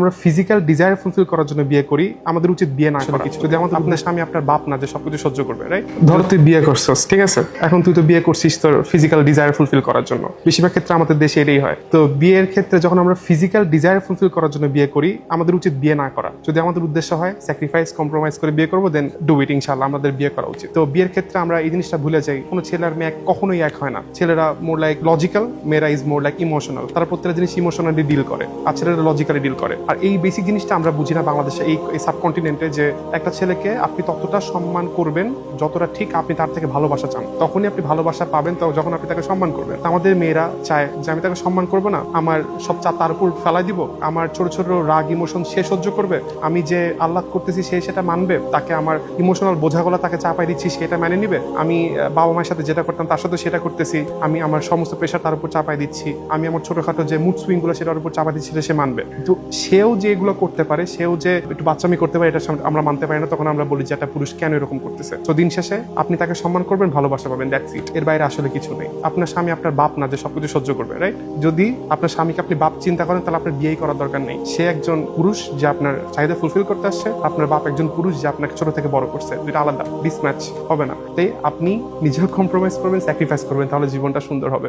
আমরা physical desire fulfil করার জন্য বিয়ে করি, আমাদের উচিত বিয়ে না করা কিছু। যদি আমাদের আপনার স্বামী আপনার বাপ না যে সবকিছু সহ্য করবে, রাইট? ধরো তুই বিয়ে করছিস, ঠিক আছে, এখন তুই তো বিয়ে করছিস তোর ফিজিক্যাল ডিজায়ার ফুলফিল করার জন্য। বেশিরভাগ ক্ষেত্রে আমাদের দেশে এটাই হয়। তো বিয়ের ক্ষেত্রে যখন আমরা ফিজিক্যাল ডিজায়ার ফুলফিল করার জন্য বিয়ে করি, আমাদের উচিত বিয়ে না করা। যদি আমাদের উদ্দেশ্য হয় স্যাক্রিফাইস কম্প্রোমাইজ করে বিয়ে করবো, দেন ডু ইট, ইনশাআল্লাহ আমাদের বিয়ে করা উচিত। তো বিয়ের ক্ষেত্রে আমরা এই জিনিসটা ভুলে যাই, কোনো ছেলে আর মেয়ে কখনোই এক হয় না। ছেলেরা মোর লাইক লজিক্যাল, মেয়েরা ইজ মোর লাইক ইমোশনাল। তারা প্রত্যেকটা জিনিস ইমোশনালি ডিল করে আর ছেলেরা লজিক্যালি ডিল করে। আর এই বেসিক জিনিসটা আমরা বুঝি না বাংলাদেশে, এই সাবকন্টিনেন্টে, যে একটা ছেলেকে আপনি ততটা সম্মান করবেন যতটা ঠিক আপনি তার থেকে ভালোবাসা চান। তখনই আপনি ভালোবাসা পাবেন যখন আপনি তাকে সম্মান করবেন। আমাদের মেয়েরা চায় যে আমি তাকে সম্মান করবো না, আমার সব চাপ তার উপর ফেলাই দিব, আমার ছোট ছোট রাগ ইমোশন সে সহ্য করবে, আমি যে আহ্লাদ করতেছি সে সেটা মানবে, তাকে আমার ইমোশনাল বোঝাগুলো তাকে চাপাই দিচ্ছি সেটা মেনে নিবে, আমি বাবা মায়ের সাথে যেটা করতাম তার সাথে সেটা করতেছি, আমি আমার সমস্ত প্রেশার তার উপর চাপাই দিচ্ছি, আমি আমার ছোটখাটো যে মুড সুইং গুলো সেটার উপর চাপা দিচ্ছি সে মানবে। কিন্তু সেও যে এগুলো করতে পারে, সেও যে একটু বাচ্চামি করতে পারে, এটা আমরা মানতে পারি না। তখন আমরা বলি যে একটা পুরুষ কেন এরকম করতেছে। তো দিন শেষে আপনি তাকে সম্মান করবেন, ভালোবাসা পাবেন, দ্যাটস ইট। এর বাইরে আসলে কিছু নেই। আপনার স্বামী আপনার বাপ না যে সবকিছু সহ্য করবে, রাইট? যদি আপনার স্বামীকে আপনি বাপ চিন্তা করেন, তাহলে আপনার বিয়েই করার দরকার নেই। সে একজন পুরুষ যে আপনার চাহিদা ফুলফিল করতে আসছে, আপনার বাপ একজন পুরুষ যে আপনাকে ছোট থেকে বড় করছে। দুইটা আলাদা, ডিসম্যাচ হবে না। তাই আপনি নিজেও কম্প্রোমাইজ করবেন, স্যাক্রিফাইস করবেন, তাহলে জীবনটা সুন্দর হবে।